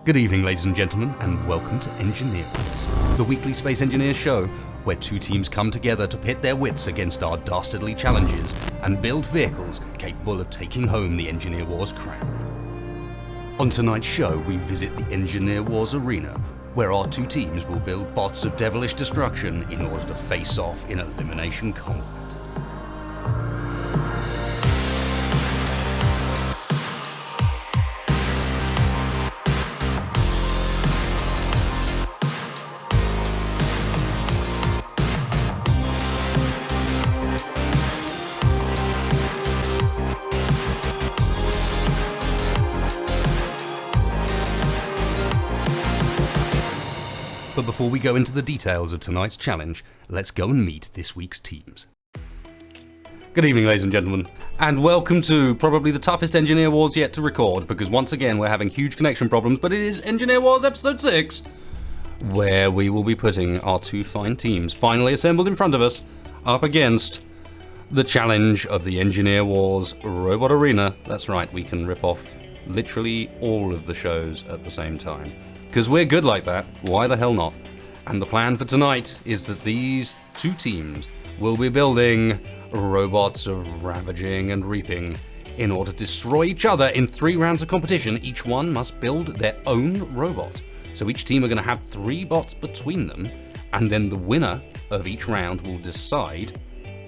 Good evening, ladies and gentlemen, and welcome to Engineer Wars, the weekly Space Engineers show where two teams come together to pit their wits against our dastardly challenges and build vehicles capable of taking home the Engineer Wars crown. On tonight's show, we visit the Engineer Wars arena, where our two teams will build bots of devilish destruction in order to face off in elimination combat. But before we go into the details of tonight's challenge, let's go and meet this week's teams. Good evening, ladies and gentlemen, and welcome to probably the toughest Engineer Wars yet to record, because once again we're having huge connection problems, but it is Engineer Wars Episode 6, where we will be putting our two fine teams, finally assembled in front of us, up against the challenge of the Engineer Wars Robot Arena. That's right, we can rip off literally all of the shows at the same time. Because we're good like that, why the hell not? And the plan for tonight is that these two teams will be building robots of ravaging and reaping in order to destroy each other in 3 rounds of competition. Each one must build their own robot. So each team are going to have 3 bots between them, and then the winner of each round will decide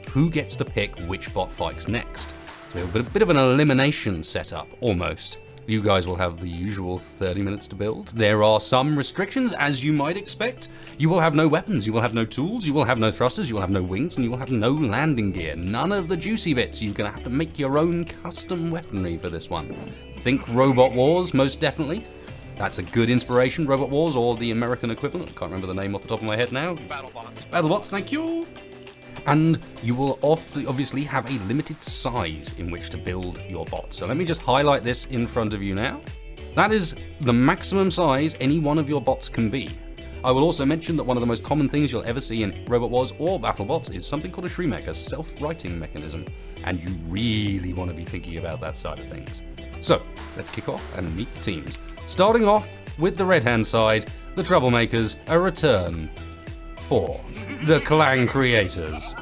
who gets to pick which bot fights next. So a bit of an elimination setup, almost. You guys will have the usual 30 minutes to build. There are some restrictions, as you might expect. You will have no weapons, you will have no tools, you will have no thrusters, you will have no wings, and you will have no landing gear. None of the juicy bits. You're going to have to make your own custom weaponry for this one. Think Robot Wars, most definitely. That's a good inspiration, Robot Wars, or the American equivalent. I can't remember the name off the top of my head now. BattleBots. BattleBots, thank you. And you will obviously have a limited size in which to build your bot. So let me just highlight this in front of you now. That is the maximum size any one of your bots can be. I will also mention that one of the most common things you'll ever see in Robot Wars or BattleBots is something called a Shriemek, a self-writing mechanism. And you really want to be thinking about that side of things. So let's kick off and meet the teams. Starting off with the red-hand side, the Troublemakers, a return for the Clang Creators,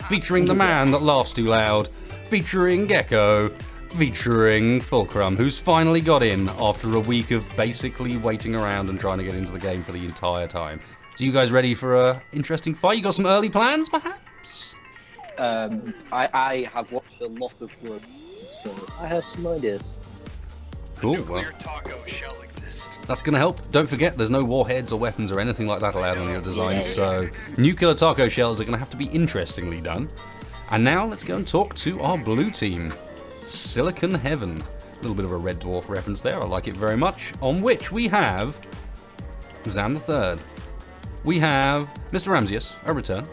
featuring the man that laughs too loud, featuring Gecko, featuring Fulcrum, who's finally got in after a week of basically waiting around and trying to get into the game for the entire time. So you guys ready for an interesting fight? You got some early plans, perhaps? I have watched a lot of work, so I have some ideas. Cool. Well, that's going to help. Don't forget, there's no warheads or weapons or anything like that allowed on your design, so nuclear taco shells are going to have to be interestingly done. And now let's go and talk to our blue team, Silicon Heaven. A little bit of a Red Dwarf reference there, I like it very much. On which we have Zam the III. We have Mr. Ramsius, a return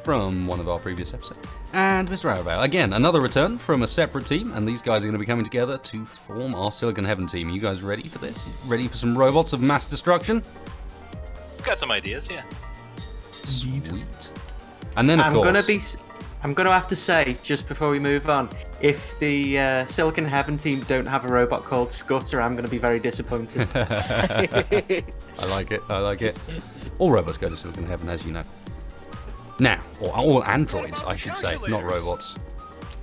from one of our previous episodes. And Mr. Arabelle, again, another return from a separate team, and these guys are going to be coming together to form our Silicon Heaven team. You guys ready for this? Ready for some robots of mass destruction? Got some ideas, yeah. Sweet. And then, of course... I'm going to have to say, just before we move on, if the Silicon Heaven team don't have a robot called Scooter, I'm going to be very disappointed. I like it. All robots go to Silicon Heaven, as you know. Now, or all androids, I should say, not robots.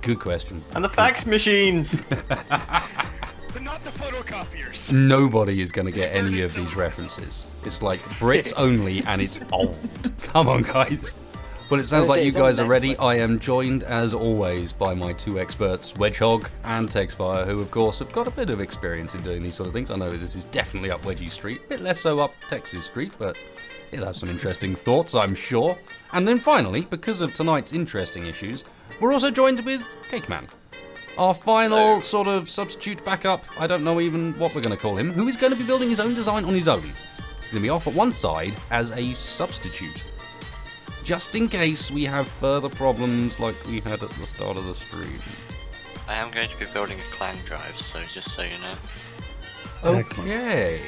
Good question. And the fax machines! But not the photocopiers! Nobody is going to get any of these references. It's like Brits only, and it's old. Come on, guys. Well, it sounds like you guys are ready. I am joined, as always, by my 2 experts, Wedgehog and Texfire, who, of course, have got a bit of experience in doing these sort of things. I know this is definitely up Wedgie Street, a bit less so up Texas Street, but he'll have some interesting thoughts, I'm sure. And then finally, because of tonight's interesting issues, we're also joined with Cakeman, our final sort of substitute backup, I don't know even what we're going to call him, who is going to be building his own design on his own. He's going to be off at one side as a substitute, just in case we have further problems like we had at the start of the stream. I am going to be building a clan drive, so just so you know. Okay.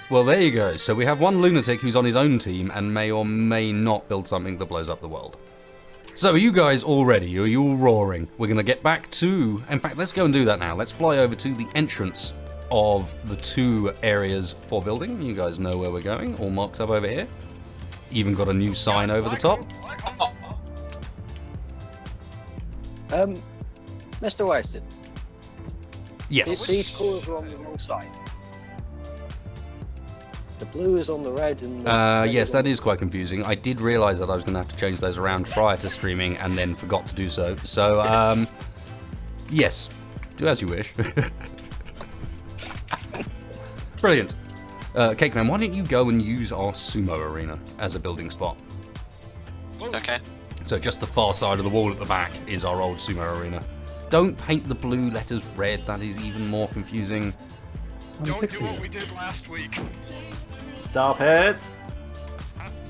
Well, there you go. So we have one lunatic who's on his own team and may or may not build something that blows up the world. So are you guys all ready? Are you all roaring? We're going to get back to... In fact, let's go and do that now. Let's fly over to the entrance of the 2 areas for building. You guys know where we're going, all marked up over here. Even got a new sign over the top. Mr. Weston, Yes. these colours are on the wrong side. The blue is on the red and the red Yes, is on that is quite confusing. I did realise that I was going to have to change those around prior to streaming and then forgot to do so. So, yes, do as you wish. Brilliant. Cake Man, why don't you go and use our sumo arena as a building spot? Okay. So just the far side of the wall at the back is our old sumo arena. Don't paint the blue letters red, that is even more confusing. Don't do what we did last week. Stop it!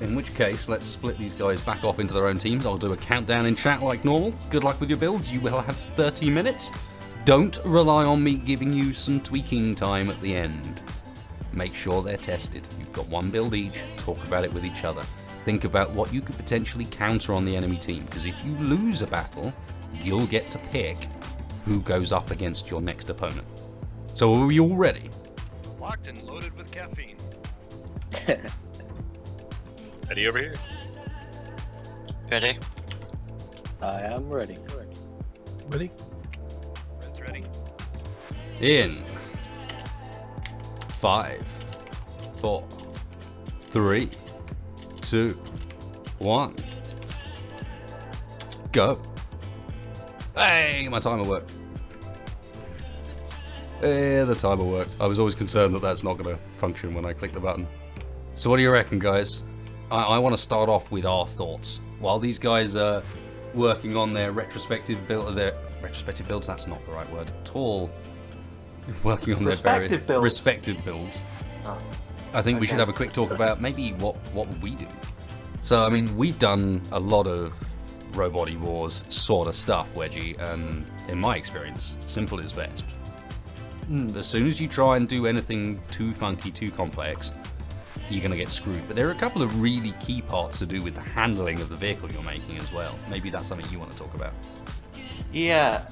In which case, let's split these guys back off into their own teams. I'll do a countdown in chat like normal. Good luck with your builds. You will have 30 minutes. Don't rely on me giving you some tweaking time at the end. Make sure they're tested. You've got 1 build each. Talk about it with each other. Think about what you could potentially counter on the enemy team, because if you lose a battle, you'll get to pick who goes up against your next opponent. So are we all ready? Locked and loaded with caffeine. Ready over here? Ready? I am ready. Ready? Red's ready. In 5, 4, 3, 2, 1, go. Hey, my timer worked. Yeah, the timer worked. I was always concerned that that's not going to function when I click the button. So what do you reckon, guys? I want to start off with our thoughts. While these guys are working on their retrospective builds, that's not the right word at all. Working on their Respective builds. respective builds. Oh, I think we should okay. have a quick talk about maybe what would we do. So I mean, we've done a lot of Robot Wars sort of stuff, Wedgie, and in my experience, simple is best. As soon as you try and do anything too funky, too complex, you're going to get screwed. But there are a couple of really key parts to do with the handling of the vehicle you're making as well. Maybe that's something you want to talk about. Yeah,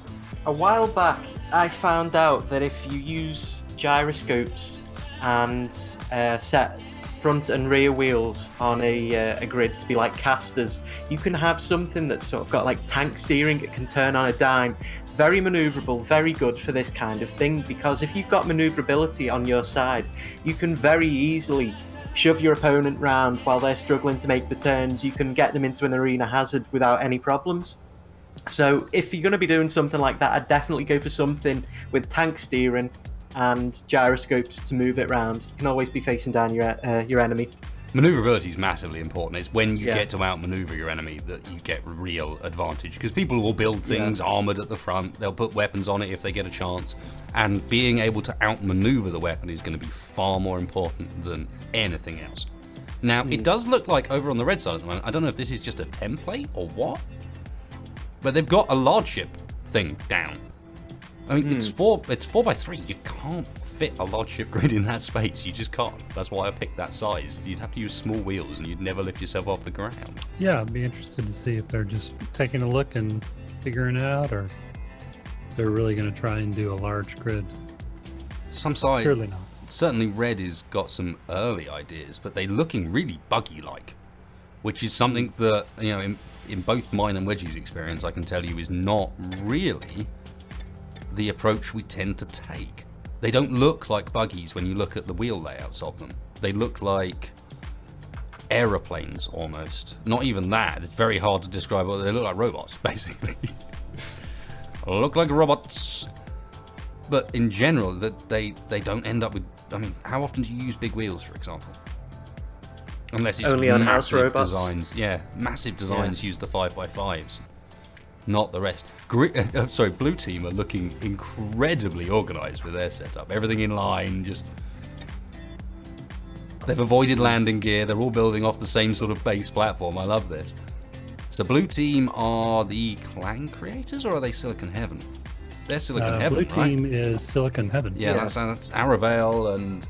a while back I found out that if you use gyroscopes and set front and rear wheels on a grid to be like casters, you can have something that's sort of got like tank steering. It can turn on a dime. Very maneuverable, very good for this kind of thing, because if you've got maneuverability on your side, you can very easily shove your opponent round while they're struggling to make the turns. You can get them into an arena hazard without any problems. So if you're going to be doing something like that, I'd definitely go for something with tank steering and gyroscopes to move it around. You can always be facing down your enemy. Maneuverability is massively important. It's when you Yeah. get to outmaneuver your enemy that you get real advantage. Because people will build things armored at the front, they'll put weapons on it if they get a chance, and being able to outmaneuver the weapon is going to be far more important than anything else. Now, it does look like over on the red side at the moment, I don't know if this is just a template or what, but they've got a large ship thing down. I mean, it's 4x3. You can't fit a large ship grid in that space. You just can't. That's why I picked that size. You'd have to use small wheels and you'd never lift yourself off the ground. Yeah, I'd be interested to see if they're just taking a look and figuring it out, or they're really going to try and do a large grid. Some side, Surely not. certainly Red has got some early ideas, but they're looking really buggy-like, which is something that, you know, in both mine and Wedgie's experience, I can tell you is not really the approach we tend to take. They don't look like buggies when you look at the wheel layouts of them. They look like aeroplanes almost. Not even that. It's very hard to describe. They look like robots, basically. Look like robots. But in general, that they don't end up with. I mean, how often do you use big wheels, for example? Unless it's Only on house massive robots. designs. Yeah, massive designs use the 5x5s. Not the rest. Blue team are looking incredibly organised with their setup. Everything in line, just... They've avoided landing gear. They're all building off the same sort of base platform. I love this. So blue team are the clan creators, or are they Silicon Heaven? They're Silicon Heaven, Blue right? team is Silicon Heaven. Yeah, that's Aravale and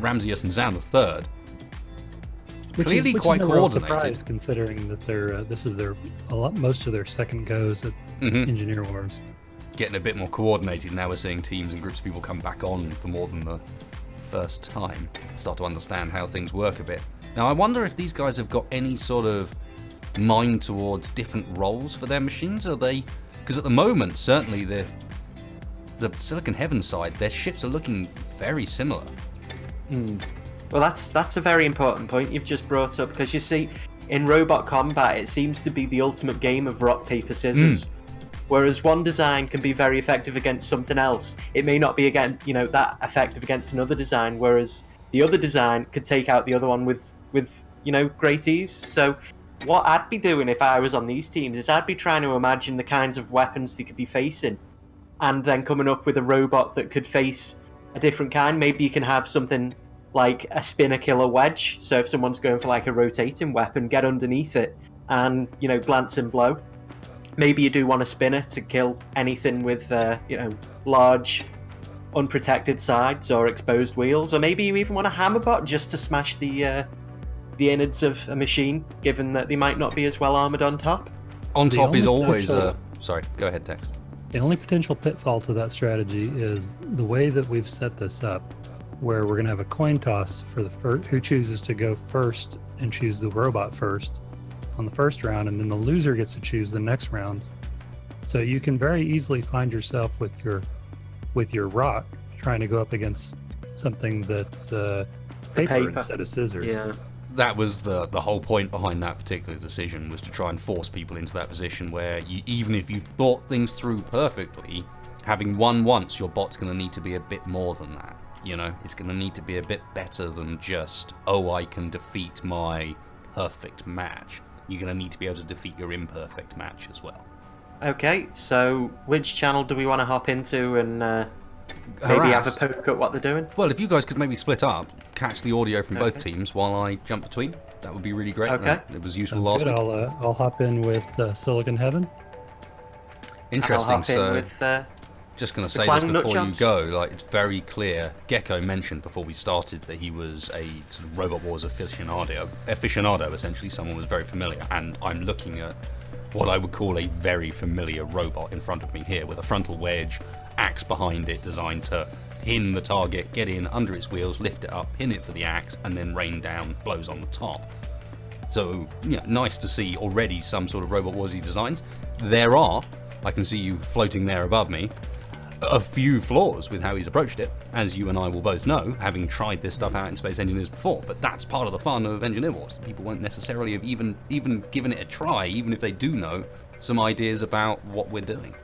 Ramses and Zan the Third. Clearly which quite is no real coordinated. surprise, considering that they're this is most of their second goes at Engineer Wars. getting a bit more coordinated. Now we're seeing teams and groups of people come back on for more than the first time, start to understand how things work a bit. Now I wonder if these guys have got any sort of mind towards different roles for their machines. Are they, because at the moment certainly the Silicon Heaven side, their ships are looking very similar. Well, that's a very important point you've just brought up, because you see, in robot combat, it seems to be the ultimate game of rock, paper, scissors. Whereas one design can be very effective against something else, it may not be again, that effective against another design. Whereas the other design could take out the other one with great ease. So what I'd be doing if I was on these teams is I'd be trying to imagine the kinds of weapons they could be facing, and then coming up with a robot that could face a different kind. Maybe you can have something like a spinner killer wedge. So if someone's going for like a rotating weapon, get underneath it and glance and blow. Maybe you do want a spinner to kill anything with large unprotected sides or exposed wheels, or maybe you even want a hammerbot just to smash the innards of a machine, given that they might not be as well armored on top. On top is always potential- sorry, go ahead, Tex. The only potential pitfall to that strategy is the way that we've set this up, where we're going to have a coin toss for the who chooses to go first and choose the robot first on the first round, and then the loser gets to choose the next rounds. So you can very easily find yourself with your rock trying to go up against something that's paper instead of scissors. Yeah. That was the whole point behind that particular decision, was to try and force people into that position where even if you've thought things through perfectly, having won once, your bot's going to need to be a bit more than that. It's going to need to be a bit better than just, I can defeat my perfect match. You're going to need to be able to defeat your imperfect match as well. Okay, so which channel do we want to hop into and maybe have a poke at what they're doing? Well, if you guys could maybe split up, catch the audio from both teams while I jump between, that would be really great. Okay. It was useful Sounds last good. week. I'll hop in with Silicon Heaven. Interesting. I'll hop So, in with, just going to say Clan this before you Nutjobs. go, it's very clear. Gecko mentioned before we started that he was a sort of Robot Wars aficionado, essentially, someone was very familiar, and I'm looking at what I would call a very familiar robot in front of me here, with a frontal wedge, axe behind it, designed to pin the target, get in under its wheels, lift it up, pin it for the axe, and then rain down blows on the top. So, nice to see already some sort of Robot Warsy designs. There are, I can see you floating there above me, a few flaws with how he's approached it, as you and I will both know, having tried this stuff out in Space Engineers before. But that's part of the fun of Engineer Wars. People won't necessarily have even given it a try, even if they do know some ideas about what we're doing.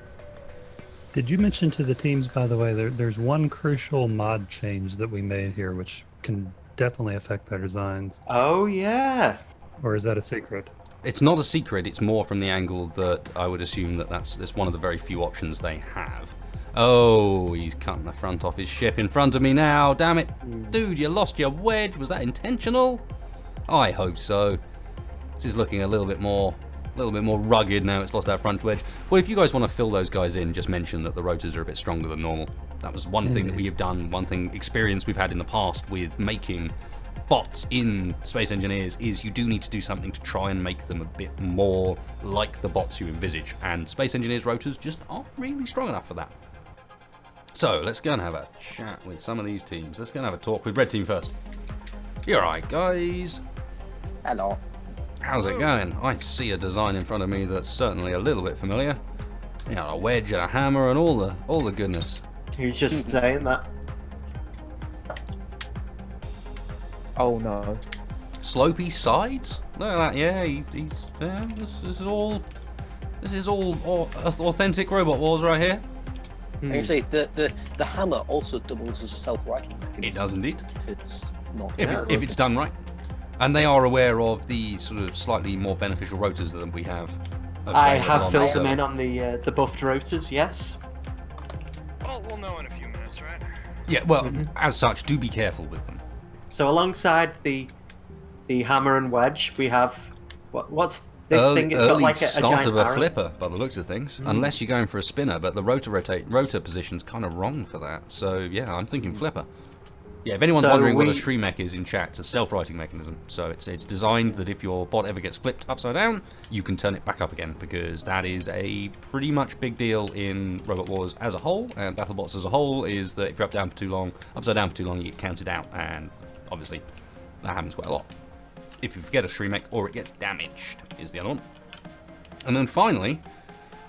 Did you mention to the teams, by the way, there's one crucial mod change that we made here, which can definitely affect their designs? Oh, yeah. Or is that a secret? It's not a secret, it's more from the angle that I would assume that's one of the very few options they have. Oh, he's cutting the front off his ship in front of me now. Damn it. Dude, you lost your wedge. Was that intentional? I hope so. This is looking a little bit more rugged now it's lost that front wedge. Well, if you guys want to fill those guys in, just mention that the rotors are a bit stronger than normal. That was one thing that we have done, experience we've had in the past with making bots in Space Engineers is you do need to do something to try and make them a bit more like the bots you envisage, and Space Engineers rotors just aren't really strong enough for that. So let's go and have a chat with some of these teams. Let's go and have a talk with Red Team first. You alright, guys? Hello. How's it going? I see a design in front of me that's certainly a little bit familiar. You got a wedge and a hammer and all the goodness. He's just saying that. Oh no. Slopey sides? Look at that. Yeah, he's this is all authentic Robot Wars right here. I can say the hammer also doubles as a self-righting mechanism. It does indeed. It's not. If it's done right. And they are aware of the sort of slightly more beneficial rotors that we have. I available have on filled the them server. in on the buffed rotors, yes. Well, we'll know in a few minutes, right? Yeah, well, as such, do be careful with them. So alongside the hammer and wedge, we have what's this thing? It's got like a start giant of a arrow. flipper by the looks of things, unless you're going for a spinner. But the rotor position's kind of wrong for that. So yeah, I'm thinking flipper. Yeah, if anyone's So wondering what a we- Shreemec is in chat, it's a self-righting mechanism. So it's designed that if your bot ever gets flipped upside down, you can turn it back up again, because that is a pretty much big deal in Robot Wars as a whole, and BattleBots as a whole, is that if you're upside down for too long, you get counted out, and obviously that happens quite a lot. If you forget a Shreemec or it gets damaged, is the other one. And then finally,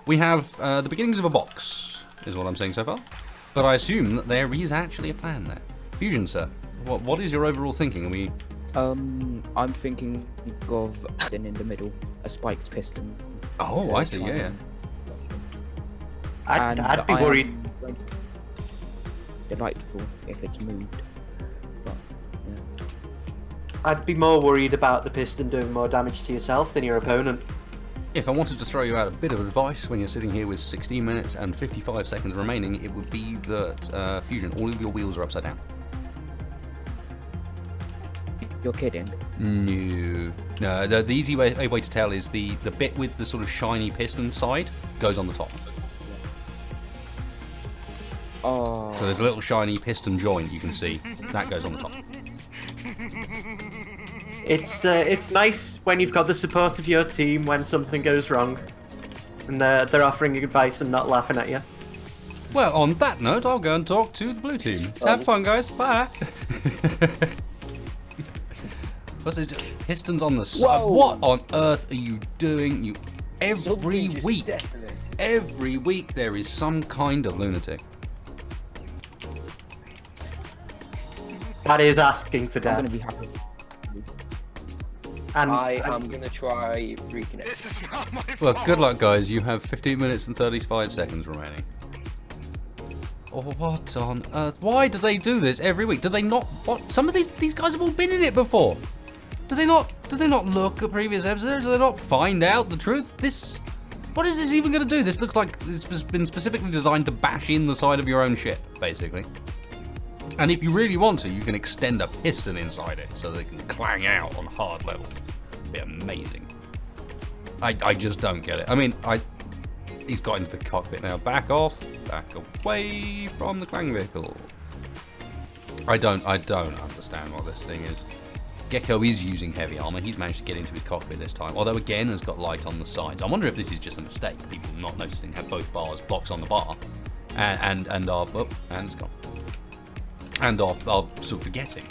we have the beginnings of a box, is what I'm saying so far. But I assume that there is actually a plan there. Fusion, sir, what is your overall thinking? Are we... I'm thinking of then in the middle, a spiked piston. Oh, to I see, try yeah. and- I'd be I am worried. Delightful if it's moved. But, yeah. I'd be more worried about the piston doing more damage to yourself than your opponent. If I wanted to throw you out a bit of advice when you're sitting here with 16 minutes and 55 seconds remaining, it would be that, Fusion, all of your wheels are upside down. You're kidding. No, the easy way to tell is the bit with the sort of shiny piston side goes on the top. Oh. So there's a little shiny piston joint you can see. That goes on the top. It's nice when you've got the support of your team when something goes wrong, and they're offering you advice and not laughing at you. Well, on that note, I'll go and talk to the blue team. Have fun, guys. Bye. What's it? Pistons on the side. Whoa. What on earth are you doing? You every Something just week. detonate. Every week there is some kind of lunatic. That is asking for I'm death. gonna be happy. And I am gonna try reconnect. This is not my Well, fault. good luck, guys. You have 15 minutes and 35 seconds remaining. Oh, what on earth? Why do they do this every week? Do they not? What? Some of these guys have all been in it before. Do they not look at previous episodes? Do they not find out the truth? What is this even going to do? This looks like it's been specifically designed to bash in the side of your own ship, basically. And if you really want to, you can extend a piston inside it so they can clang out on hard levels. It'd be amazing. I just don't get it. I mean, he's got into the cockpit now. Back off. Back away from the clang vehicle. I don't understand what this thing is. Gecko is using heavy armor. He's managed to get into his cockpit this time. Although again has got light on the sides. I wonder if this is just a mistake. People not noticing have both blocks on the bar, and are and it's gone. And are sort of forgetting.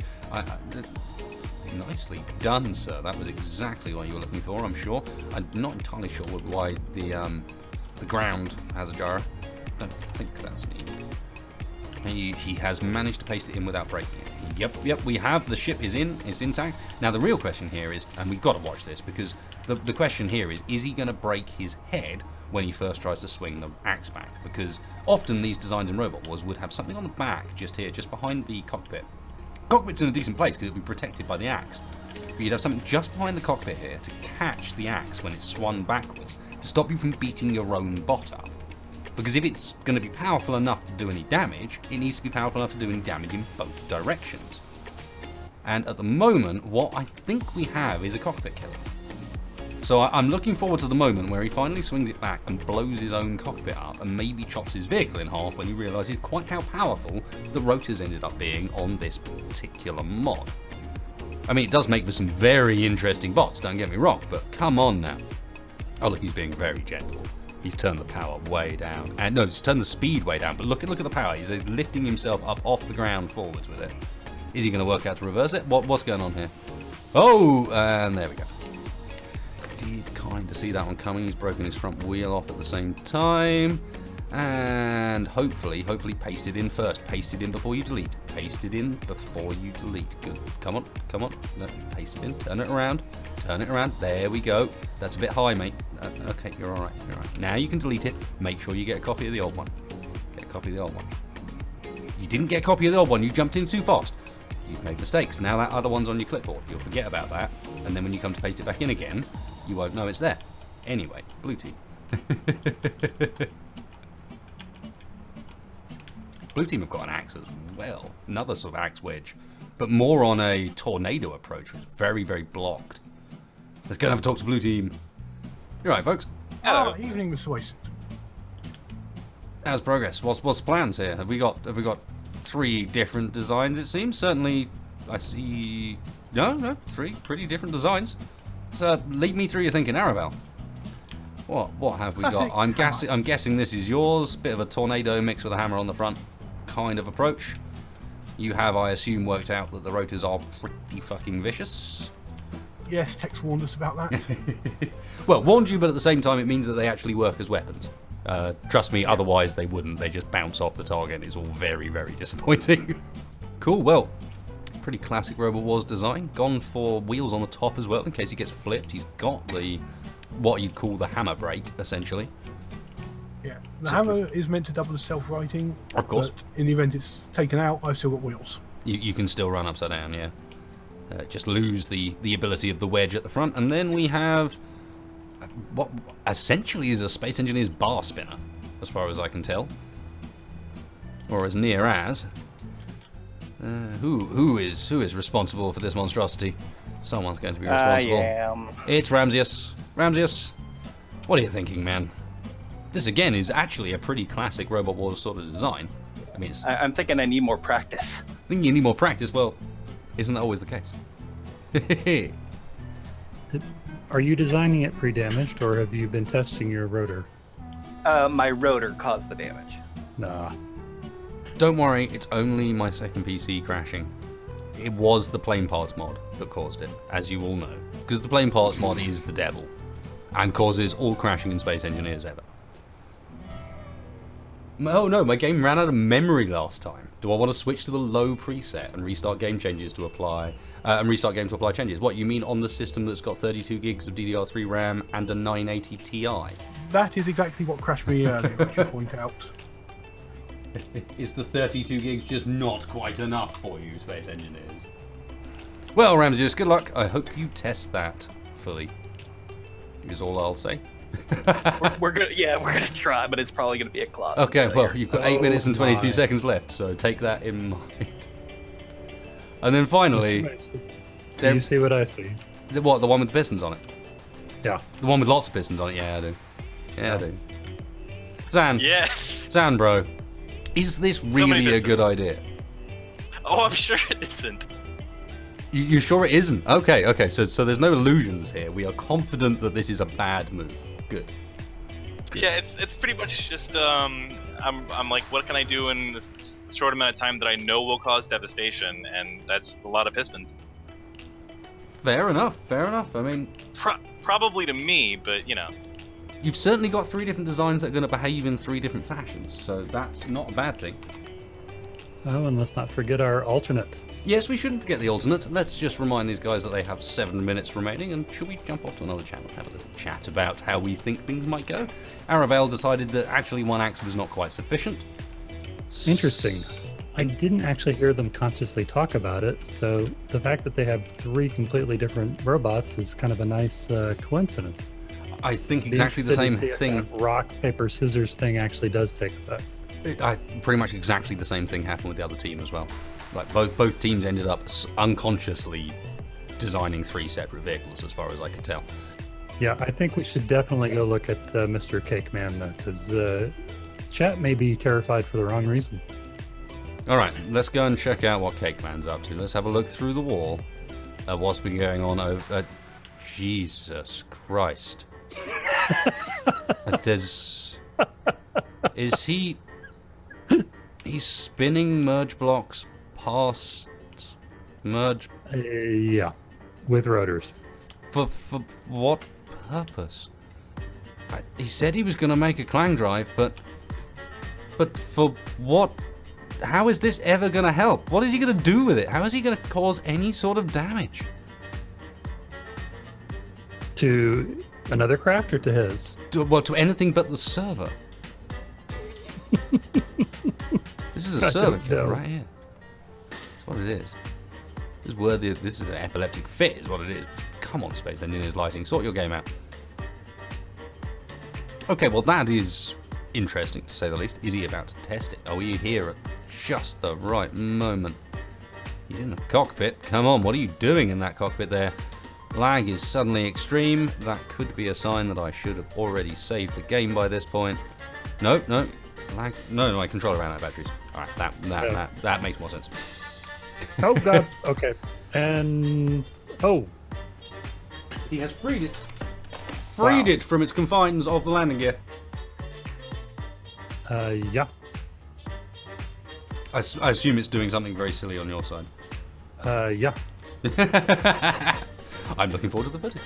Nicely done, sir. That was exactly what you were looking for, I'm sure. I'm not entirely sure why the ground has a gyro. I don't think that's needed. He has managed to paste it in without breaking it. Yep, we have. The ship is in. It's intact. Now, the real question here is, and we've got to watch this, because the question here is he going to break his head when he first tries to swing the axe back? Because often these designs in Robot Wars would have something on the back, just here, just behind the cockpit. Cockpit's in a decent place because it'll be protected by the axe. But you'd have something just behind the cockpit here to catch the axe when it's swung backwards, to stop you from beating your own bot up. Because if it's going to be powerful enough to do any damage, it needs to be powerful enough to do any damage in both directions. And at the moment, what I think we have is a cockpit killer. So I'm looking forward to the moment where he finally swings it back and blows his own cockpit up and maybe chops his vehicle in half when he realises quite how powerful the rotors ended up being on this particular mod. I mean, it does make for some very interesting bots, don't get me wrong, but come on now. Oh look, he's being very gentle. He's turned the power way down. And no, he's turned the speed way down, but look at the power. He's lifting himself up off the ground forwards with it. Is he going to work out to reverse it? What's going on here? Oh, and there we go. Did kind of see that one coming. He's broken his front wheel off at the same time. And hopefully paste it in first. Paste it in before you delete. Paste it in before you delete. Good. Come on. No, paste it in. Turn it around. There we go. That's a bit high, mate. Okay, you're all right. Now you can delete it. Make sure you get a copy of the old one. You didn't get a copy of the old one. You jumped in too fast. You've made mistakes. Now that other one's on your clipboard. You'll forget about that. And then when you come to paste it back in again, you won't know it's there. Anyway, blue team. Blue team have got an axe as well. Another sort of axe wedge. But more on a tornado approach. Very, very blocked. Let's go and have a talk to blue team. You're right, folks. Hello. Evening, Mr. Weiss. How's progress? What's plans here? Have we got 3 different designs, it seems. Certainly, I see... No, 3 pretty different designs. So, lead me through your thinking, Arabelle. What have we got? I'm guessing this is yours. Bit of a tornado mixed with a hammer on the front kind of approach. You have, I assume, worked out that the rotors are pretty fucking vicious. Yes, Tex warned us about that. Well, warned you, but at the same time, it means that they actually work as weapons. Trust me, otherwise they wouldn't. They just bounce off the target. It's all very, very disappointing. Cool, well, pretty classic Robot Wars design. Gone for wheels on the top as well, in case he gets flipped. He's got the, what you'd call the hammer brake, essentially. Yeah, the hammer is meant to double as self-righting. Of course. But in the event it's taken out, I've still got wheels. You can still run upside down, yeah. Just lose the ability of the wedge at the front. And then we have what essentially is a Space Engineer's bar spinner, as far as I can tell. Or as near as. Who is responsible for this monstrosity? Someone's going to be responsible. I am. It's Ramses. Ramses, what are you thinking, man? This again is actually a pretty classic Robot Wars sort of design. I mean, I'm thinking I need more practice. Thinking you need more practice. Well, isn't that always the case? Are you designing it pre-damaged, or have you been testing your rotor? My rotor caused the damage. Nah. Don't worry, it's only my second PC crashing. It was the Plane Parts mod that caused it, as you all know. Because the Plane Parts mod is the devil, and causes all crashing in Space Engineers ever. Oh no, my game ran out of memory last time. Do I want to switch to the low preset and restart game changes to apply, changes? What, you mean on the system that's got 32 gigs of DDR3 RAM and a 980 Ti? That is exactly what crashed me earlier, I should point out. Is the 32 gigs just not quite enough for you, Space Engineers? Well, Ramses, good luck. I hope you test that fully, is all I'll say. we're gonna try, but it's probably gonna be a class. Okay, well, you've got 8 minutes and 22 seconds left, so take that in mind. And then finally, do you see what I see? What, the one with the pistons on it? Yeah. The one with lots of pistons on it? Yeah, I do. Yeah, I do. Zan. Yes. Zan, bro, is this really a good idea? Oh, I'm sure it isn't. You sure it isn't? Okay. So there's no illusions here. We are confident that this is a bad move. Good. Yeah, it's pretty much just I'm like, what can I do in a short amount of time that I know will cause devastation, and that's a lot of pistons. Fair enough. I mean, probably to me, but you know. You've certainly got 3 different designs that are going to behave in 3 different fashions, so that's not a bad thing. Oh, and let's not forget our alternate. Yes, we shouldn't forget the alternate. Let's just remind these guys that they have 7 minutes remaining, and should we jump off to another channel and have a little chat about how we think things might go? Arabelle decided that actually 1 axe was not quite sufficient. Interesting. I didn't actually hear them consciously talk about it, so the fact that they have 3 completely different robots is kind of a nice coincidence. I think exactly the same thing. That rock, paper, scissors thing actually does take effect. Pretty much exactly the same thing happened with the other team as well. Like both teams ended up unconsciously designing 3 separate vehicles, as far as I could tell. Yeah, I think we should definitely go look at Mr. Cake Man, because chat may be terrified for the wrong reason. All right, let's go and check out what Cake Man's up to. Let's have a look through the wall at what's been going on over. Jesus Christ! Is he? He's spinning merge blocks past merge. Yeah, with rotors. For what purpose? He said he was going to make a clang drive, but for what? How is this ever going to help? What is he going to do with it? How is he going to cause any sort of damage? To another craft or to his? To anything but the server. This is a server killer right here. That's what it is. This is an epileptic fit, is what it is. Come on, Space Engineers Lighting, sort your game out. Okay, well that is interesting to say the least. Is he about to test it? Are we here at just the right moment? He's in the cockpit. Come on, what are you doing in that cockpit there? Lag is suddenly extreme. That could be a sign that I should have already saved the game by this point. Nope. No, I control around that batteries. All right, that makes more sense. Oh god. Okay. And He has freed it. Freed it from its confines of the landing gear. yeah. I assume it's doing something very silly on your side. Yeah. I'm looking forward to the footage.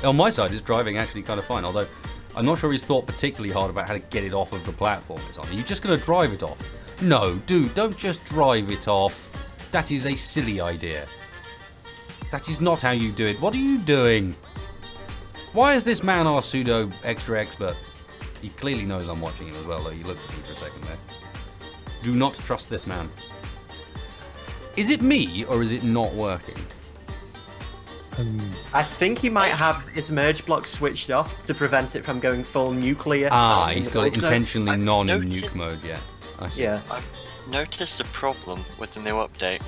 On my side, it's driving actually kind of fine, although I'm not sure he's thought particularly hard about how to get it off of the platform it's on. Are you just going to drive it off? No, dude, don't just drive it off. That is a silly idea. That is not how you do it. What are you doing? Why is this man our pseudo extra expert? He clearly knows I'm watching him as well, though. He looked at me for a second there. Do not trust this man. Is it me, or is it not working? I think he might have his merge block switched off to prevent it from going full nuclear. He's got it Also, intentionally I've non-nuke noticed- mode yet. I see. Yeah. I've noticed a problem with the new update.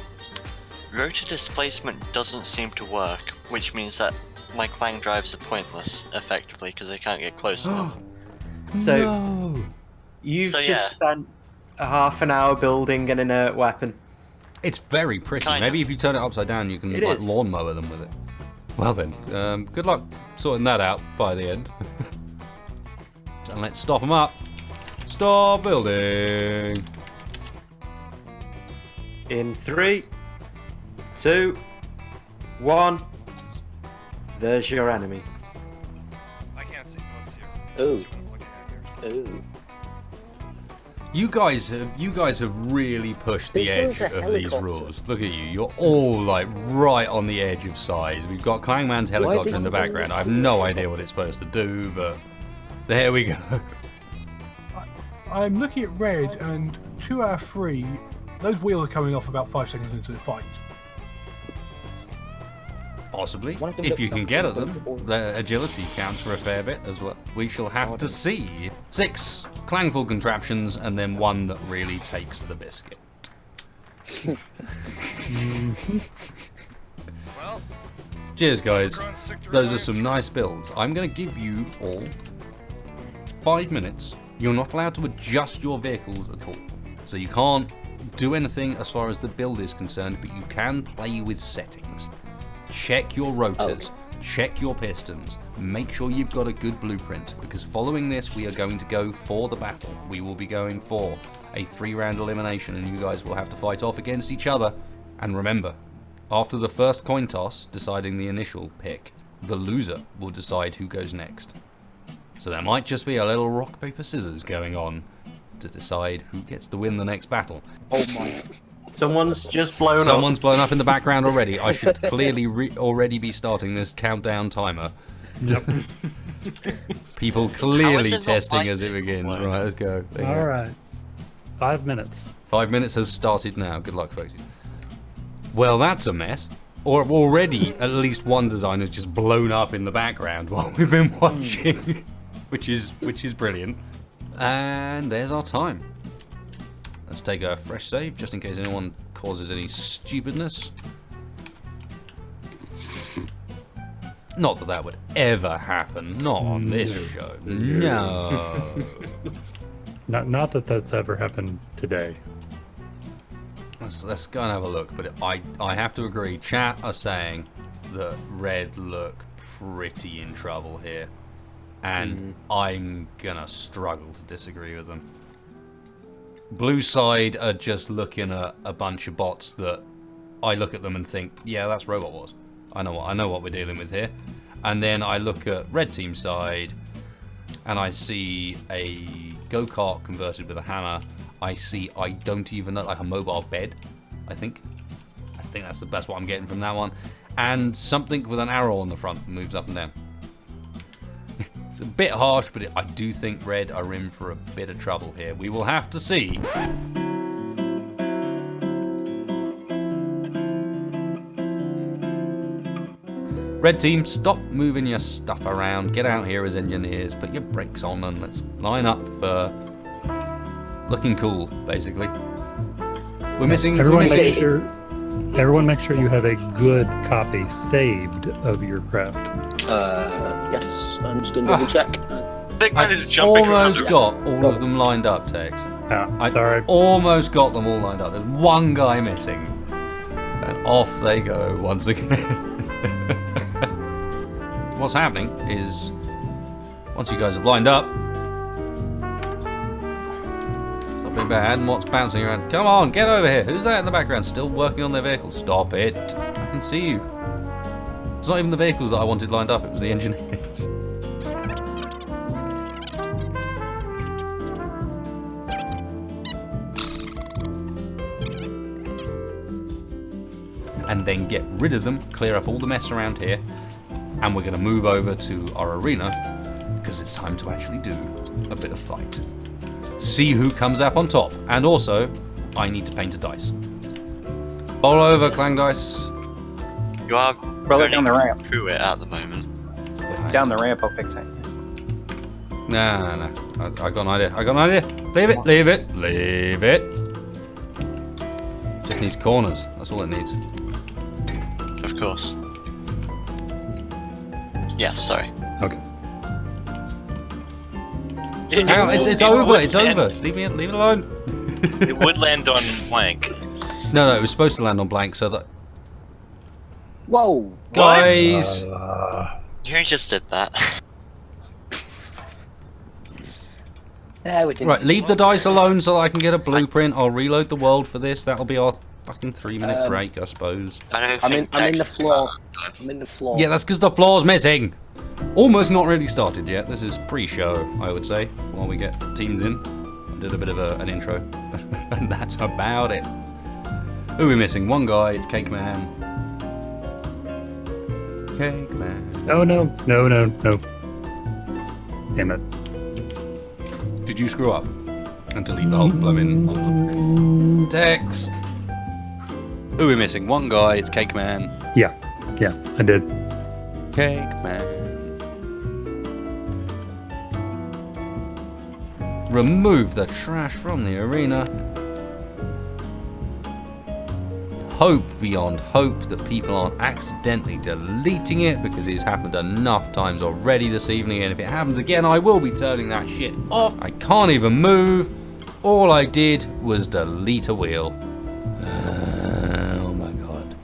Rotor displacement doesn't seem to work, which means that my clang drives are pointless, effectively, because they can't get close enough. So No. you've So, just yeah. spent a half an hour building an inert weapon. It's very pretty. Kind Maybe of. if you turn it upside down, you can It like is. lawnmower them with it. Well then, good luck sorting that out by the end. And let's stop them up. Stop building. In 3, 2, 1. There's your enemy. I can't see what's here. Oh. Let's see what I'm looking at here. Ooh. You guys have really pushed the This edge one's a of these helicopter. rules. Look at you. You're all like right on the edge of size. We've got Clangman's helicopter in the background. I have no idea what it's supposed to do, but there we go. I'm looking at red, and 2 out of 3, those wheels are coming off about 5 seconds into the fight. Possibly, One of them if looks you can like get a at them. football. The agility counts for a fair bit as well. We shall have to see. 6 clangful contraptions, and then 1 that really takes the biscuit. Well, Cheers, guys. we're on sector Those are nine. some nice builds. I'm going to give you all 5 minutes. You're not allowed to adjust your vehicles at all. So you can't do anything as far as the build is concerned, but you can play with settings. Check your rotors, check your pistons, make sure you've got a good blueprint, because following this we are going to go for the battle. We will be going for a 3-round elimination, and you guys will have to fight off against each other. And remember, after the first coin toss deciding the initial pick, the loser will decide who goes next. So there might just be a little rock, paper, scissors going on to decide who gets to win the next battle. Oh my. Someone's just blown Someone's blown up in the background already. I should clearly already be starting this countdown timer. People clearly it not testing like as it it? begins. Wow. Right, let's go. There you All go. right. 5 minutes. 5 minutes has started now. Good luck, folks. Well, that's a mess. Or already, at least one design has just blown up in the background while we've been watching, which is brilliant. And there's our time. Let's take a fresh save, just in case anyone causes any stupidness. Not that that would ever happen. Not on this show. No. Not that that's ever happened today. Let's go and have a look. But I have to agree. Chat are saying that Red look pretty in trouble here. And I'm gonna struggle to disagree with them. Blue side are just looking at a bunch of bots that I look at them and think, yeah, that's Robot Wars. I know what we're dealing with here. And then I look at red team side and I see a go-kart converted with a hammer. I see, I don't even know, like a mobile bed, I think that's what I'm getting from that one. And something with an arrow on the front moves up and down. It's a bit harsh, but I do think red are in for a bit of trouble here. We will have to see. Red team, stop moving your stuff around. Get out here as engineers. Put your brakes on and let's line up for looking cool, basically. We're missing. Everyone we're make missing. sure you have a good copy saved of your craft. Yes, I'm just going to double check. Big man I is jumping almost around. got all of them lined up, Tex. Yeah, sorry. Almost got them all lined up. There's one guy missing. And off they go once again. What's happening is, once you guys have lined up, stop being bad, and what's bouncing around? Come on, get over here. Who's that in the background? Still working on their vehicle. Stop it. I can see you. It's not even the vehicles that I wanted lined up, it was the engineers. And then get rid of them, clear up all the mess around here, and we're going to move over to our arena because it's time to actually do a bit of fight. See who comes up on top, and also I need to paint a dice. Bowl over, Clang Dice. You are Brother, down the ramp. through it at the moment. Down the ramp, I'll fix it. No. I got an idea. Leave it. Just needs corners. That's all it needs. Of course. Yes, sorry. Okay. Hang on, it's over. It's over. Leave it alone. It would land on blank. No, it was supposed to land on blank, so that. Whoa! Guys! You just did that. Yeah, we did. Right, leave the dice alone so that I can get a blueprint. I'll reload the world for this. That'll be our fucking 3-minute break, I suppose. I don't I'm think in the Tex- floor. I'm in the floor. Yeah, that's because the floor's missing. Almost not really started yet. This is pre-show, I would say, while we get teams in. I did a bit of an intro, and that's about it. Who are we missing? One guy. It's Cake Man. Cake Man. No. Damn it. Did you screw up and delete the whole blooming Tex? Who are we missing? One guy. It's Cake Man. Yeah, I did. Cake Man. Remove the trash from the arena. Hope beyond hope that people aren't accidentally deleting it, because it's happened enough times already this evening, and if it happens again I will be turning that shit off. I can't even move. All I did was delete a wheel. Oh my god.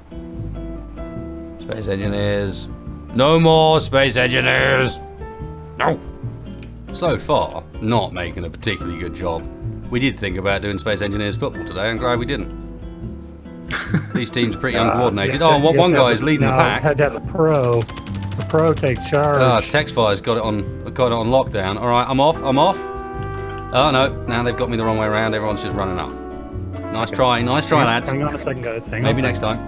Space engineers. No more space engineers. No. So far, not making a particularly good job. We did think about doing space engineers football today. I'm glad we didn't. These teams are pretty uncoordinated. Oh, and one guy's leading the pack. Had to have a pro. The pro take charge. Texfire's got it on lockdown. All right, I'm off. Oh no, now they've got me the wrong way around. Everyone's just running up. Nice try, lads. Hang on a second, guys. Maybe next time.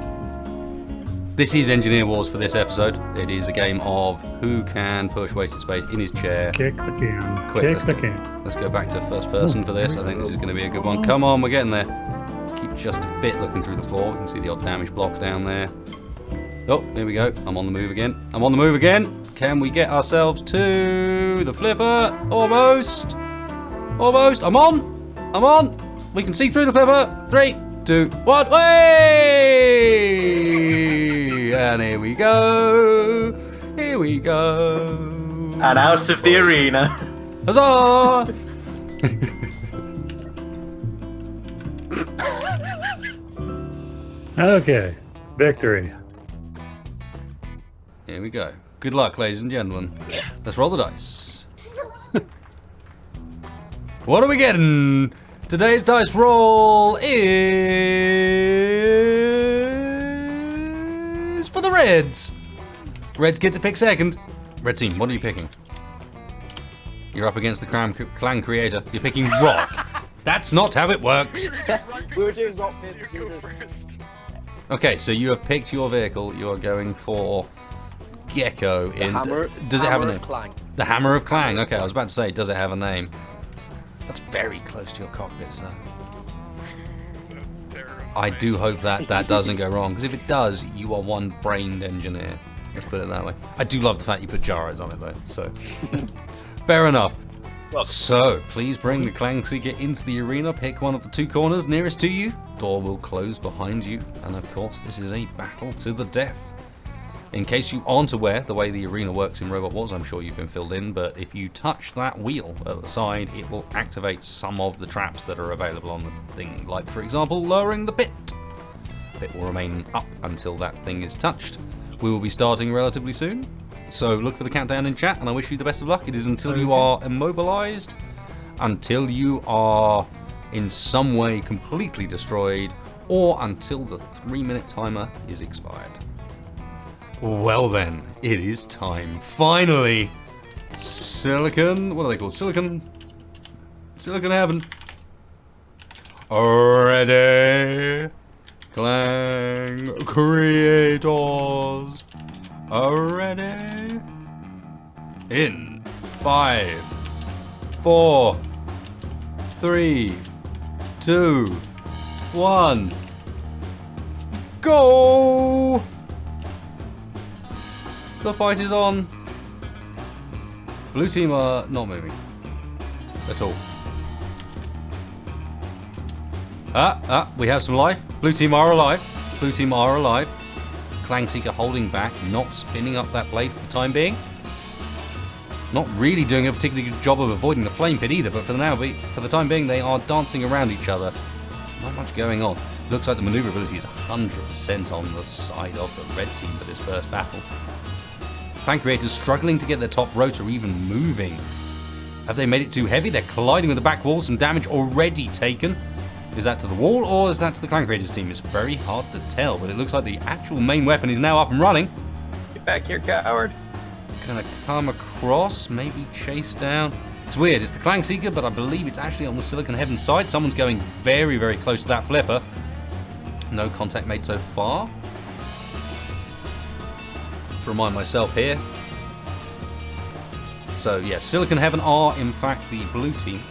This is Engineer Wars for this episode. It is a game of who can push wasted space in his chair. Kick the can. Quick, Kick the can. Let's go back to first person for this. I think this is going to be a good one. Come on, we're getting there. Keep just a bit looking through the floor. We can see the odd damage block down there. Oh, here we go. I'm on the move again. Can we get ourselves to the flipper? Almost. I'm on. We can see through the flipper. 3, 2, 1. Way! And here we go. And out of the arena. Huzzah! Okay, victory. Here we go. Good luck, ladies and gentlemen. Let's roll the dice. What are we getting? Today's dice roll is for the Reds. Reds get to pick second. Red team, what are you picking? You're up against the clan creator. You're picking rock. That's not how it works. We were doing rock, You go first. Okay, so you have picked your vehicle. You are going for Gecko. Does it have a name? Clang. The Hammer of Clang. Okay, I was about to say, does it have a name? That's very close to your cockpit, sir. That's terrifying. I do hope that doesn't go wrong, because if it does, you are one brained engineer. Let's put it that way. I do love the fact you put gyros on it, though, so... Fair enough. Welcome. So, please bring the Clang Seeker into the arena. Pick one of the 2 corners nearest to you. Door will close behind you. And of course, this is a battle to the death. In case you aren't aware, the way the arena works in Robot Wars, I'm sure you've been filled in, but if you touch that wheel at the side, it will activate some of the traps that are available on the thing, like, for example, lowering the pit. The pit will remain up until that thing is touched. We will be starting relatively soon, so look for the countdown in chat, and I wish you the best of luck. It is until you are immobilized, until you are in some way completely destroyed, or until the 3-minute timer is expired. Well then, it is time. Finally! Silicon... what are they called? Silicon Heaven. Ready? Clang creators. Ready? In 5, 4, 3, 2, 1. Go! The fight is on. Blue team are not moving at all. We have some life. Blue team are alive. Blue team are alive. Clangseeker holding back, not spinning up that blade for the time being. Not really doing a particularly good job of avoiding the flame pit either, but for the time being, they are dancing around each other. Not much going on. Looks like the maneuverability is 100% on the side of the red team for this first battle. Clan Creators struggling to get their top rotor even moving. Have they made it too heavy? They're colliding with the back wall. Some damage already taken. Is that to the wall or is that to the Clan Creators team? It's very hard to tell, but it looks like the actual main weapon is now up and running. Get back here, coward. Gonna come across, maybe chase down. It's weird, it's the Clangseeker, but I believe it's actually on the Silicon Heaven side. Someone's going very, very close to that flipper. No contact made so far. To remind myself here. So yeah, Silicon Heaven are in fact the blue team.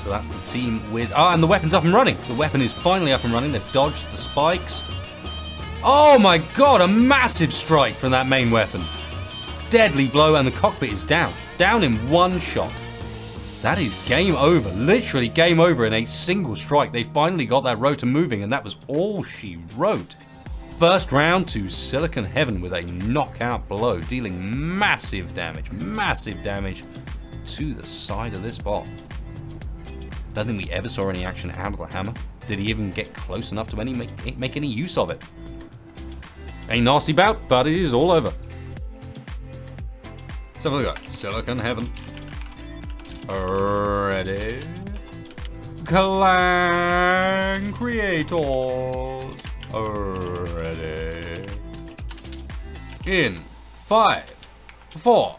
So that's the team with... and the weapon's up and running. The weapon is finally up and running. They've dodged the spikes. Oh my god, a massive strike from that main weapon. Deadly blow, and the cockpit is down. Down in one shot. That is game over. Literally game over in a single strike. They finally got that rotor moving, and that was all she wrote. First round to Silicon Heaven with a knockout blow, dealing massive damage to the side of this bot. Don't think we ever saw any action out of the hammer. Did he even get close enough to make any use of it? A nasty bout, but it is all over. Let's have a look at Silicon Heaven. Ready? Clan Creators. Ready? In 5, 4,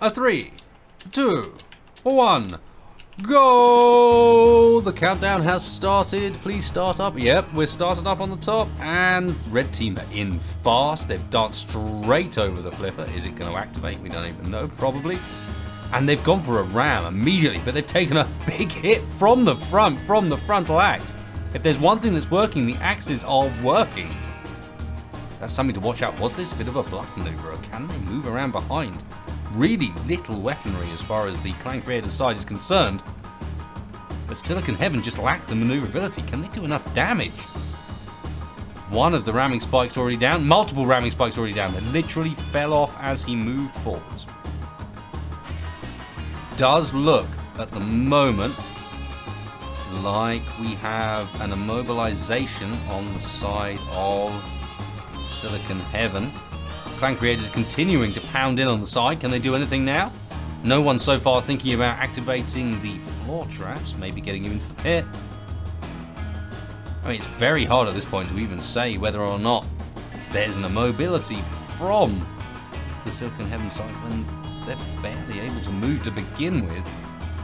3, 2, 1. Go! The countdown has started. Please start up. Yep, we're started up on the top. And red team are in fast. They've danced straight over the flipper. Is it going to activate? We don't even know. Probably. And they've gone for a ram immediately, but they've taken a big hit from the frontal axe. If there's one thing that's working, the axes are working. That's something to watch out. Was this a bit of a bluff maneuver, or can they move around behind? Really little weaponry as far as the Clan Creators side is concerned. But Silicon Heaven just lack the maneuverability. Can they do enough damage? One of the ramming spikes already down. Multiple ramming spikes already down. They literally fell off as he moved forwards. Does look at the moment like we have an immobilization on the side of Silicon Heaven. Clan Creators continuing to pound in on the side. Can they do anything now? No one so far thinking about activating the floor traps, maybe getting him into the pit. I mean, it's very hard at this point to even say whether or not there's an immobility from the Silicon Heaven side when they're barely able to move to begin with.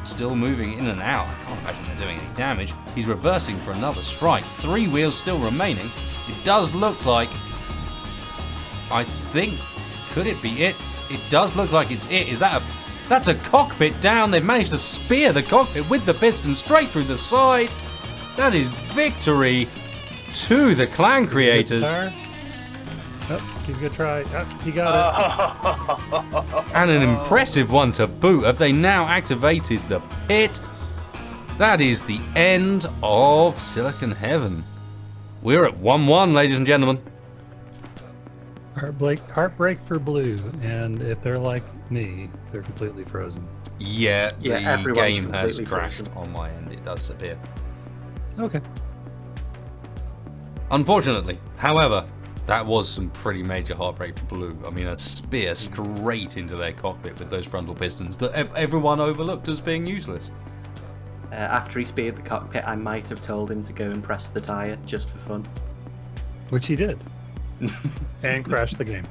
Still moving in and out. I can't imagine they're doing any damage. He's reversing for another strike. 3 wheels still remaining. It does look like... I think... Could it be it? It does look like it's it. Is that a... That's a cockpit down. They've managed to spear the cockpit with the piston straight through the side. That is victory to the Clan Creators. Oh, he's gonna try. Oh, he got it. And an impressive one to boot. Have they now activated the pit? That is the end of Silicon Heaven. We're at 1-1, ladies and gentlemen. Heartbreak for blue, and if they're like me, they're completely frozen. Yeah, Yeah, the everyone's game has completely crashed frozen. on my end. It does appear. Okay. Unfortunately, however, that was some pretty major heartbreak for blue. I mean, a spear straight into their cockpit with those frontal pistons that everyone overlooked as being useless. After he speared the cockpit, I might have told him to go and press the tyre just for fun. Which he did. And crashed the game.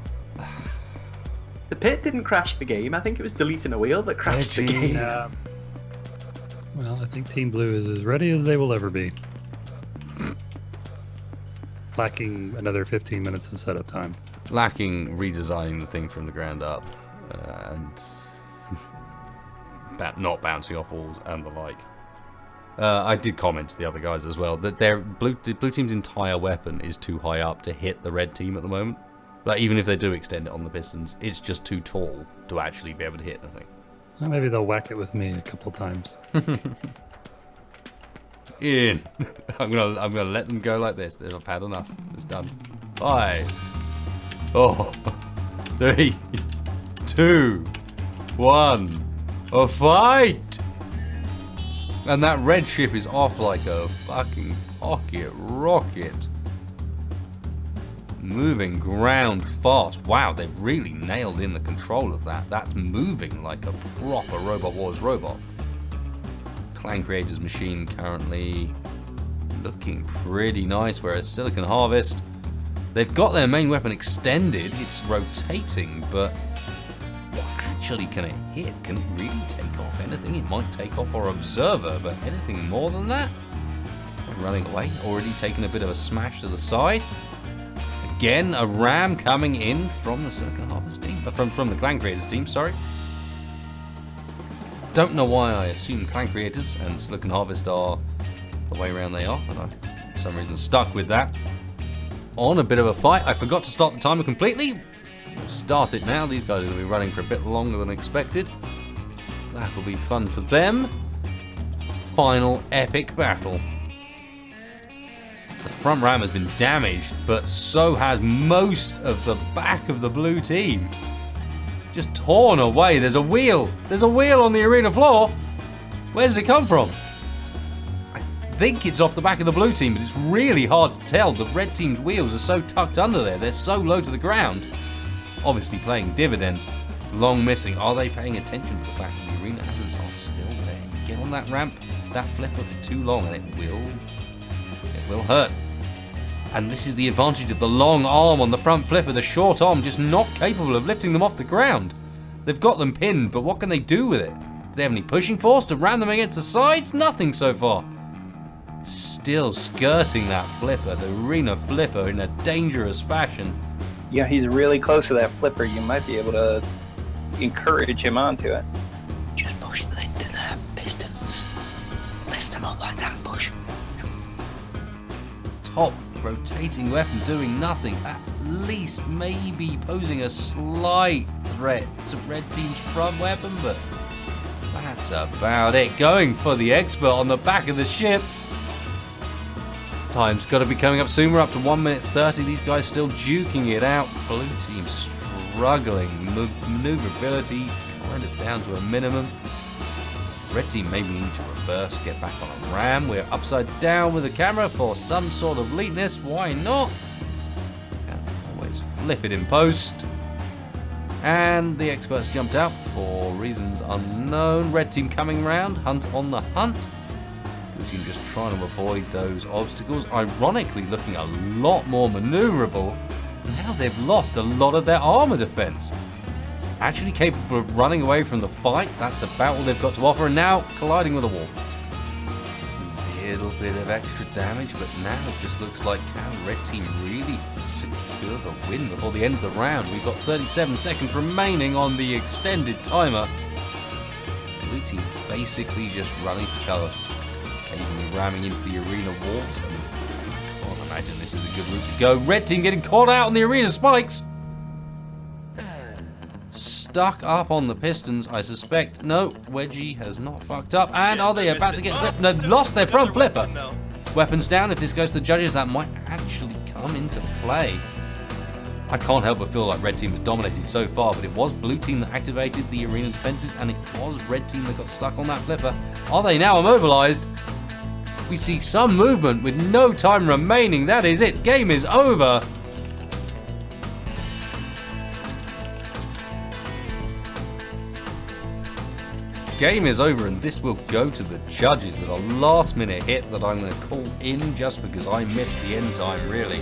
The pit didn't crash the game. I think it was deleting a wheel that crashed the game. Well, I think Team Blue is as ready as they will ever be. Lacking another 15 minutes of setup time. Lacking redesigning the thing from the ground up, and not bouncing off walls and the like. I did comment to the other guys as well that their blue team's entire weapon is too high up to hit the red team at the moment. Like, even if they do extend it on the pistons, it's just too tall to actually be able to hit the thing. Well, maybe they'll whack it with me a couple times. In. I'm gonna let them go like this. I've had enough. It's done. 5, 4, 3, 2, 1. A fight! And that red ship is off like a fucking pocket rocket. Moving ground fast. Wow, they've really nailed in the control of that. That's moving like a proper Robot Wars robot. Clan Creator's machine currently looking pretty nice, whereas Silicon Harvest, they've got their main weapon extended. It's rotating, but what actually can it hit? Can it really take off anything? It might take off our observer, but anything more than that? Running away, already taking a bit of a smash to the side. Again, a ram coming in from the Silicon Harvest team, from the Clan Creators team, sorry. Don't know why I assume Clan Creators and Silicon Harvest are the way around they are, but I, for some reason, stuck with that. On a bit of a fight. I forgot to start the timer completely. We'll start it now. These guys are going to be running for a bit longer than expected. That'll be fun for them. Final epic battle. The front ram has been damaged, but so has most of the back of the blue team. Just torn away. There's a wheel. There's a wheel on the arena floor. Where does it come from? I think it's off the back of the blue team, but it's really hard to tell. The red team's wheels are so tucked under there. They're so low to the ground. Obviously playing dividends. Long missing. Are they paying attention to the fact that the arena hazards are still there? You get on that ramp, that flipper for too long, and it will hurt. And this is the advantage of the long arm on the front flipper. The short arm just not capable of lifting them off the ground. They've got them pinned, but what can they do with it? Do they have any pushing force to ram them against the sides? Nothing so far. Still skirting that flipper, the arena flipper, in a dangerous fashion. Yeah, he's really close to that flipper. You might be able to encourage him onto it. Just push them into their pistons. Lift them up like that, push. Top rotating weapon doing nothing, at least maybe posing a slight threat to red team's front weapon, but that's about it. Going for the expert on the back of the ship. Time's got to be coming up soon. We're up to 1 minute 30. These guys still duking it out. Blue team struggling. Maneuverability kind of down to a minimum. Red team maybe need to reverse, get back on a ram. We're upside down with the camera for some sort of neatness. Why not? And always flip it in post. And the experts jumped out for reasons unknown. Red team coming round, hunt on the hunt. Blue team just trying to avoid those obstacles. Ironically looking a lot more maneuverable. Now they've lost a lot of their armor defense. Actually capable of running away from the fight. That's about all they've got to offer, and now colliding with a wall. A little bit of extra damage, but now it just looks like can Red Team really secure the win before the end of the round. We've got 37 seconds remaining on the extended timer. Blue Team basically just running for cover, occasionally ramming into the arena walls. I can't imagine this is a good route to go. Red Team getting caught out on the arena spikes. Stuck up on the pistons, I suspect. No, Wedgie has not fucked up. And are they about to get flipped? No, lost their front flipper. Weapons down. If this goes to the judges, that might actually come into play. I can't help but feel like red team has dominated so far, but it was blue team that activated the arena defenses, and it was red team that got stuck on that flipper. Are they now immobilized? We see some movement with no time remaining. That is it. Game is over. Game is over, and this will go to the judges with a last minute hit that I'm going to call in just because I missed the end time, really.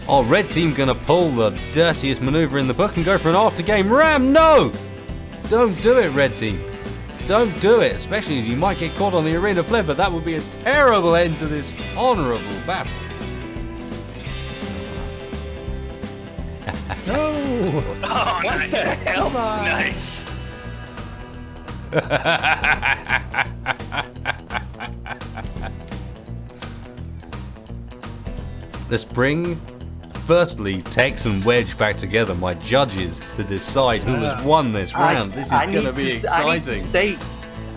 Are red team going to pull the dirtiest maneuver in the book and go for an after game ram? No! Don't do it, red team. Don't do it, especially as you might get caught on the arena flipper. That would be a terrible end to this honourable battle. No! Oh, what the hell? Nice. Let's bring, firstly, Tex and Wedge back together, my judges, to decide who has won this round. This is going to be exciting.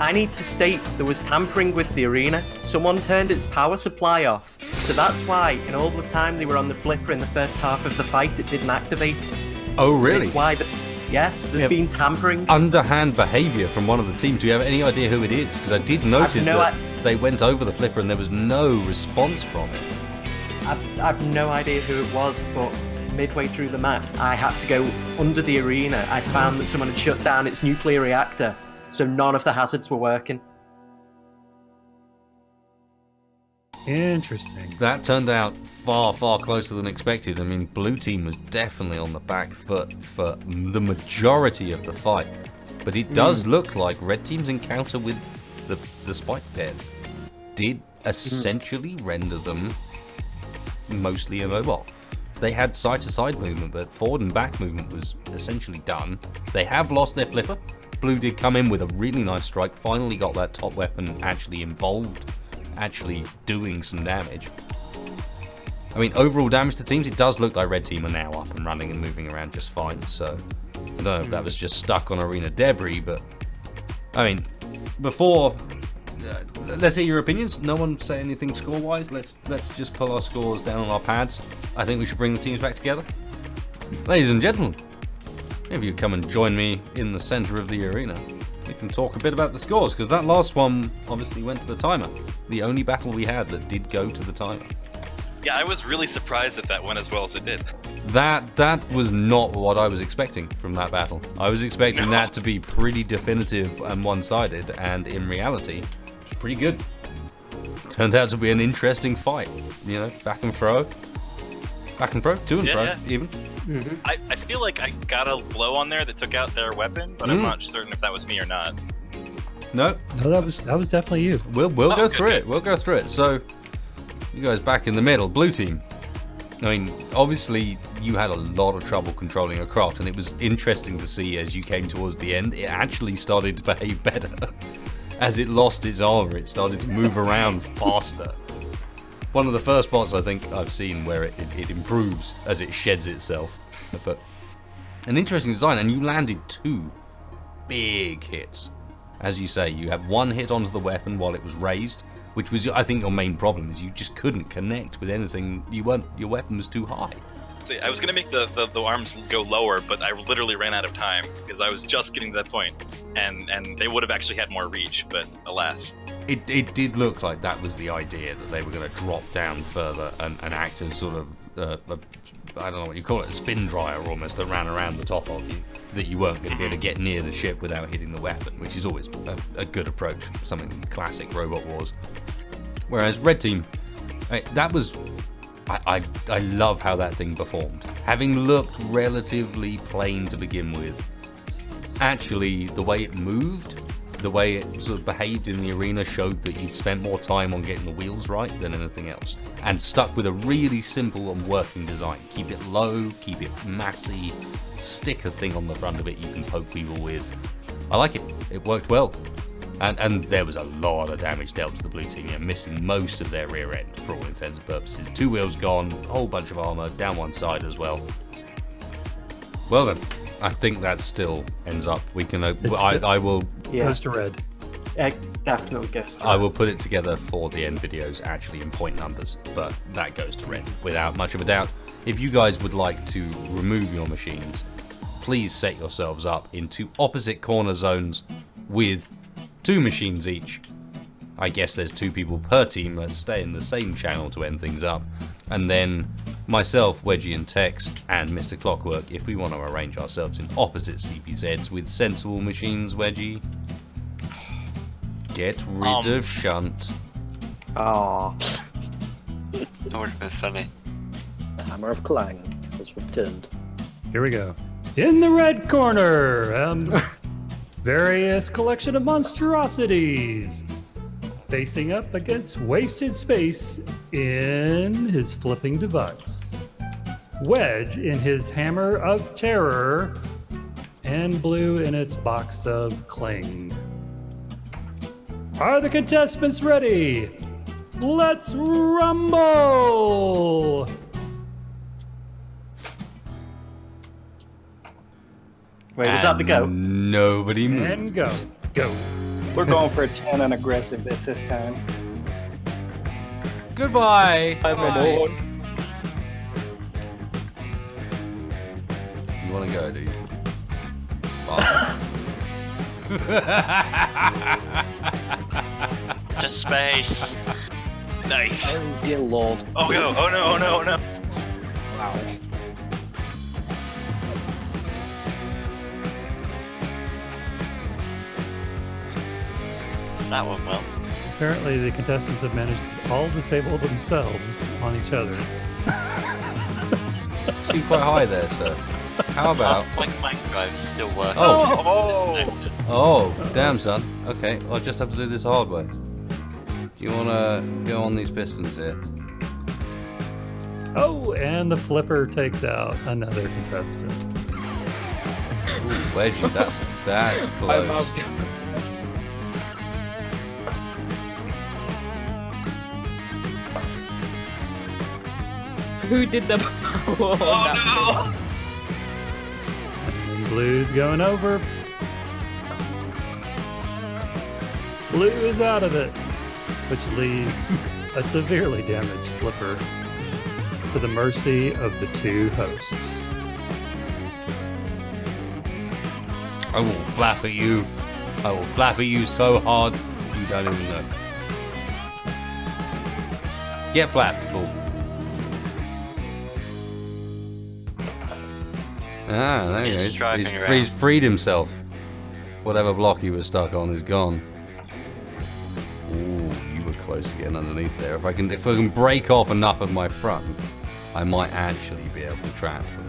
I need to state there was tampering with the arena. Someone turned its power supply off. So that's why, in all the time they were on the flipper in the first half of the fight, it didn't activate. Oh, really? That's why yes, there's been tampering. Underhand behaviour from one of the teams. Do you have any idea who it is? Because I did notice that they went over the flipper and there was no response from it. I've no idea who it was, but midway through the map, I had to go under the arena. I found that someone had shut down its nuclear reactor, so none of the hazards were working. Interesting. That turned out far, far closer than expected. I mean, blue team was definitely on the back foot for the majority of the fight. But it does look like red team's encounter with the spike pit did essentially render them mostly immobile. They had side-to-side movement, but forward and back movement was essentially done. They have lost their flipper. Blue did come in with a really nice strike, finally got that top weapon actually involved, actually doing some damage. I mean, overall damage to teams, it does look like red team are now up and running and moving around just fine, so I don't know if that was just stuck on arena debris, but I mean, before let's hear your opinions. No one say anything score-wise. Let's just pull our scores down on our pads. I think we should bring the teams back together. Ladies and gentlemen, if you come and join me in the center of the arena, we can talk a bit about the scores, because that last one obviously went to the timer. The only battle we had that did go to the timer. Yeah, I was really surprised that that went as well as it did. That was not what I was expecting from that battle. I was expecting that to be pretty definitive and one-sided, and in reality, it was pretty good. Turned out to be an interesting fight. You know, back and fro, to and fro, even. Mm-hmm. I feel like I got a blow on there that took out their weapon, but I'm not certain if that was me or not. No, that was definitely you. We'll go through it. We'll go through it. So, you guys back in the middle, blue team. I mean, obviously you had a lot of trouble controlling your craft, and it was interesting to see as you came towards the end, it actually started to behave better. As it lost its armor, it started to move around faster. One of the first spots I think I've seen where it improves as it sheds itself. But an interesting design, and you landed 2 big hits. As you say, you had 1 hit onto the weapon while it was raised, which was, I think, your main problem, is you just couldn't connect with anything. Your weapon was too high. See, I was gonna make the arms go lower, but I literally ran out of time because I was just getting to that point, and they would have actually had more reach, but alas. It did look like that was the idea, that they were going to drop down further and act as sort of I don't know what you call it, a spin dryer almost, that ran around the top of you, that you weren't going to be able to get near the ship without hitting the weapon, which is always a good approach, something classic Robot Wars. Whereas Red Team, that was... I love how that thing performed. Having looked relatively plain to begin with, actually the way it moved, the way it sort of behaved in the arena showed that you'd spent more time on getting the wheels right than anything else, and stuck with a really simple and working design. Keep it low, keep it massy, stick a thing on the front of it you can poke people with. I like it. It worked well. And there was a lot of damage dealt to the blue team, missing most of their rear end for all intents and purposes. 2 wheels gone, a whole bunch of armor down one side as well. Well then, I think that still ends up. We can. I will. Yeah. Goes to red. Definitely goes to red. I will put it together for the end videos, actually in point numbers, but that goes to red without much of a doubt. if you guys would like to remove your machines, please set yourselves up into opposite corner zones with 2 machines each. I guess there's 2 people per team that stay in the same channel to end things up. And then myself, Wedgie and Tex, and Mr. Clockwork, if we want to arrange ourselves in opposite CPZs with sensible machines, Wedgie. Get rid of Shunt. Oh. That would have been funny. The Hammer of Clang has returned. Here we go. In the red corner, various collection of monstrosities. Facing up against wasted space in his flipping device. Wedge in his hammer of terror, and blue in its box of cling. Are the contestants ready? Let's rumble! Wait, was that the go? Nobody moved. And go. Go. We're going for a 10 on aggressive this time. Goodbye. I'm on. You want to go, do you? Bye. To space. Nice. Oh dear lord. Oh no! Oh no! Oh no! Oh no! Wow. That went well. Apparently, the contestants have managed to all disable themselves on each other. Seem quite high there, sir. How about? My clang drive is still working. Oh. Oh! Oh, damn, son. Okay, I'll just have to do this the hard way. Do you want to go on these pistons here? Oh, and the flipper takes out another contestant. Ooh, Wedgie, that's I'm close. out. Who did the power on that? Oh And blue's going over. Blue is out of it, which leaves a severely damaged flipper to the mercy of the 2 hosts. I will flap at you. I will flap at you so hard you don't even know. Get flapped, fool. Ah, there he He's goes. driving He's, around. he's freed himself. Whatever block he was stuck on is gone. Ooh, you were close to getting underneath there. If I can break off enough of my front, I might actually be able to trap them.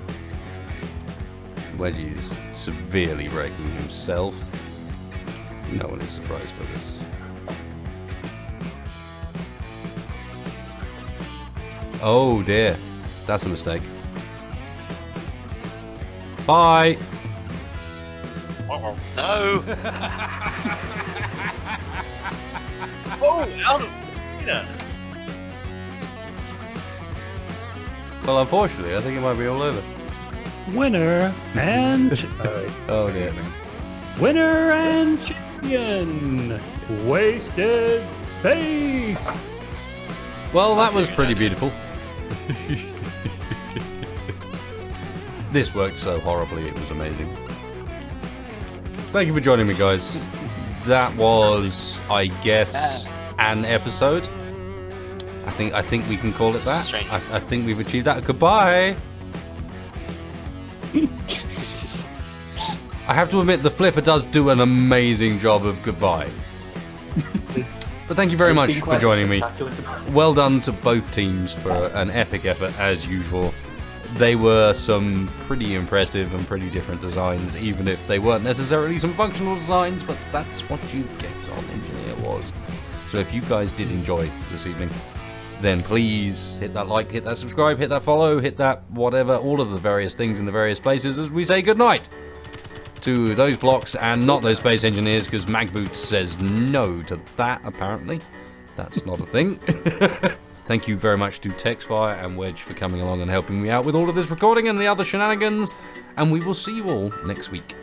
Wedgie is severely breaking himself. No one is surprised by this. Oh dear, that's a mistake. Bye. No! Oh! Out of. Yeah. Well, unfortunately, I think it might be all over. Winner and Oh dear. winner and champion, Wasted Space. Well, that was pretty beautiful. This worked so horribly, it was amazing. Thank you for joining me, guys. That was, I guess, an episode. I think we can call it that. Strange. I think we've achieved that. Goodbye. I have to admit, the flipper does do an amazing job of goodbye. But thank you very It's much been for quite joining me. spectacular. Well done to both teams for an epic effort, as usual. They were some pretty impressive and pretty different designs, even if they weren't necessarily some functional designs, but that's what you get on Engineer Wars. So if you guys did enjoy this evening, then please hit that like, hit that subscribe, hit that follow, hit that whatever, all of the various things in the various places as we say goodnight to those blocks and not those space engineers, because Magboots says no to that, apparently. That's not a thing. Thank you very much to Texfire and Wedge for coming along and helping me out with all of this recording and the other shenanigans, and we will see you all next week.